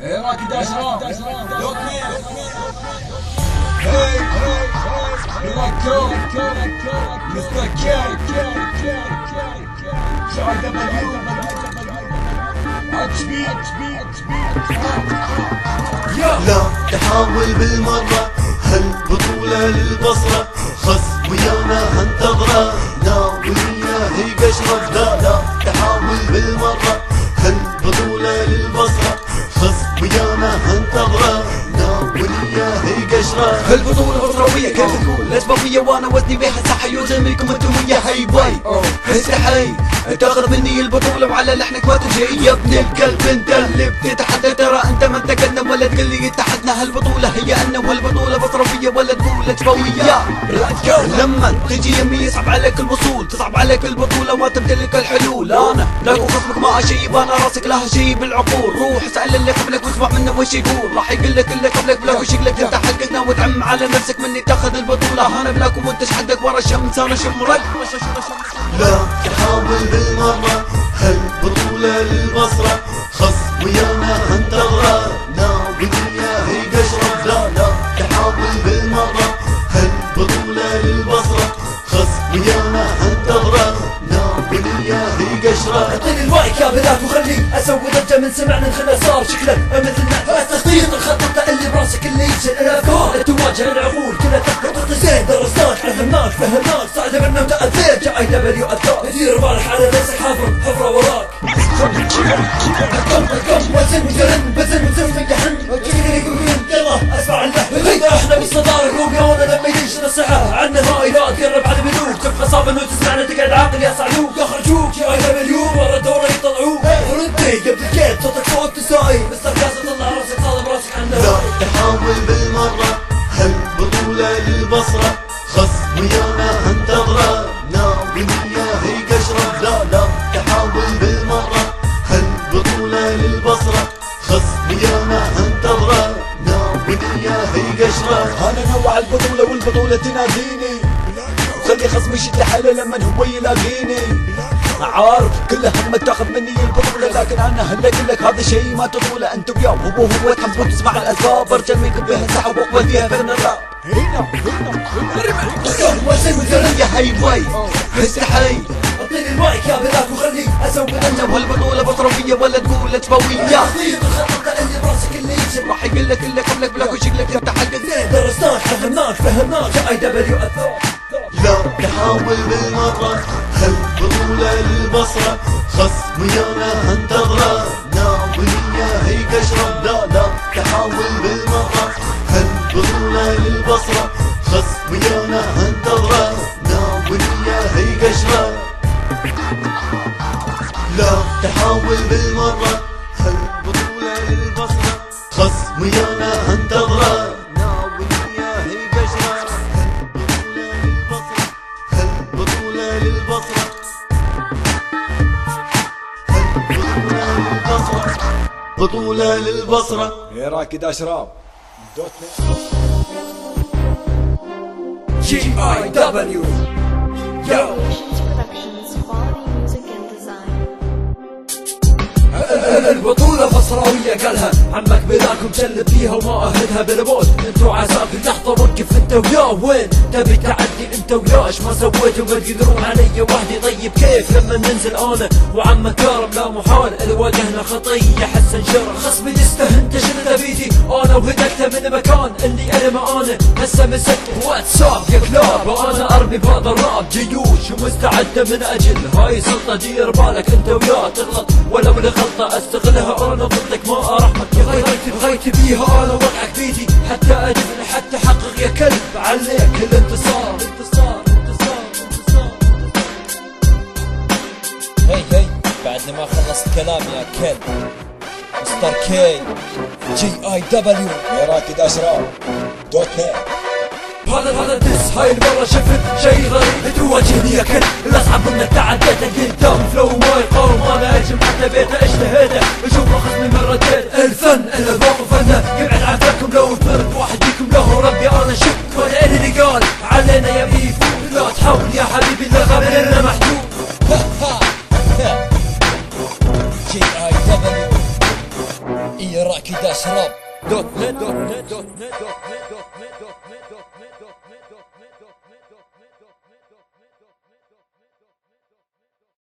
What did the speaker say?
راكد اشرف هاي بلاكو مستر كي شاهد دبليو لا تحاول بالمرة هالبطولة للبصرة خص ويانا هنتظره ناوية هي قشرة لا تحاول بالمرة هالبطولة للبصرة خص ويانا هنتظره ناوية هي قشرة هالبطولة بصروية كيف تكون لشبابية وانا وزني بيها صح يلزمكم انتم ويا هاي باي استحي تاخذ مني البطولة وعلى لحنك ما تجي يا ابن القلب انت اللي بتتحدى ترى انت ما انتقلنا ولا تقول لي اتحدنا هالبطولة هي انا وهالبطولة بصروية ولا تقول شبابية لما تجي يمي يصعب عليك الوصول تصعب عليك البطولة ما تمتلك الحلول انا لاقو خصمك ما اشيب انا راسك لها شي بالعقول روح اسأل اللي قبلك واسمع منه وش يقول راح يقول لك اللي قبلك بلاك وش يقلك انت حققنا وتعم على نفسك مني تاخذ البطولة انا بلاك وانت حدك ورا الشمس انا شمرك لا تحاول بالمرة هالبطولة للبصرة خص ويانا هنتظره ناوية هي قشرة لا تحاول بالمرة هالبطولة للبصرة خص ويانا هنتظره ناوية هي قشرة اعطيني المايك يا بلاد وخلي اسوي ضجة من سمعنا نخلى صار شكله مثل نفس تخطيط الخطة اللي براسك اللي يشل الافكار تواجه العقول كلها تخطط زين درسناك فهمناك صعد منا وتأثير جاي دبليو اثار دير بالك على نفسك حفرة وراك القم وزن وجرن بزن يحن يلا اسمع اللحن احنا بالصدارة روبيونا لما يدش نصيحة عنا هايلات قرب على ملوك تبقى صعب انه تسمعنا تقعد عاقل يا صعلوك يخرجوك يا دبليو ورا دورة يطلعوك فرنتي قبل الكيت صوتك فوق تساي مستر كاسة طلع راسك صادم راسك عنا لا تحاول بالمرة هالبطولة للبصرة خص ويانا هنتظره ناوية هي قشرة لا تحاول بالمرة هالبطولة للبصرة خص ويانا هنتظره ناوية هي قشرة انا نوع البطولة والبطولة تناديني وخلي خصمي يشد حاله لما هو يلاقيني عارف كل همك تاخذ مني البطولة لكن انا هلك هذا شيء ما تطوله انت وياه هو تحبون تسمع الاسباب ارجل منكم بها سحب واقوى فيها فن الراب هنا وزن وزن يا هاي باي استحي اعطيني المايك يا بلاد وخلي اسوي انا والبطولة بصروية ولا تقول شبابية تخطيط الخطة اللي براسك اللي يشل راح يقول لك اللي قبلك بلاك وشكلك انت حقك زين درسناك فهمناك جاي دبليو اثار لا تحاول بالمرة هالبطولة للبصرة خص ويانا هنتظره ناوية هي قشرة لا تحاول بالمرة هالبطولة للبصرة خص ويانا هنتظره ناوية هي قشرة لا تحاول بالمرة هالبطولة للبصرة خص ويانا هنتظره ناوية هي قشرة هالبطولة للبصرة بطولة للبصرة يا راكد اشراب GIW Yo Productions, quality music and design. البطولة بصراوية قالها عمك بلاكم شلب فيها وما اهلها بالموت انتو عساكر لحظة وقف انت وياه وين تبي تعدي انت وياه ايش ما سويتوا ما تقدرون علي وحدي طيب كيف لما ننزل انا وعمك كارم لا محال اللي واجهنا خطية حسن شر خصمي يستهن تشل تبيتي انا وهدكته من مكان اللي انا ما انا هسه مسكت واتساب يا كلاب وانا ارمي بهذا الراب جيوش ومستعدة من اجل هاي سلطة دير بالك انت وياه تغلط ولو لغلطة استغلها انا ضدك ما ارحمك يا بغيت بيها انا وقعك بيدي حتى اجبن حتى احقق يا كلب عليك الانتصار هي بعد ما خلصت كلام يا كلب مستر كي GIW يا راكد اشراب .net هذا الدس هاي المرة شفت شي غريب تواجهني يا كلب الاصعب انك تعديته قدام فلو ما يقاوم انا اجم حتى بيته اجتهيته اشوف خصمي من رديت الفن الذوق فنه يبعد عن فكم لو فرد واحد فيكم له ربي انا شك ولا اللي قال علينا يا بيفو لا تحاول يا حبيبي لا غيرنا محجوب GIW إيه راكي داش راب دوت نت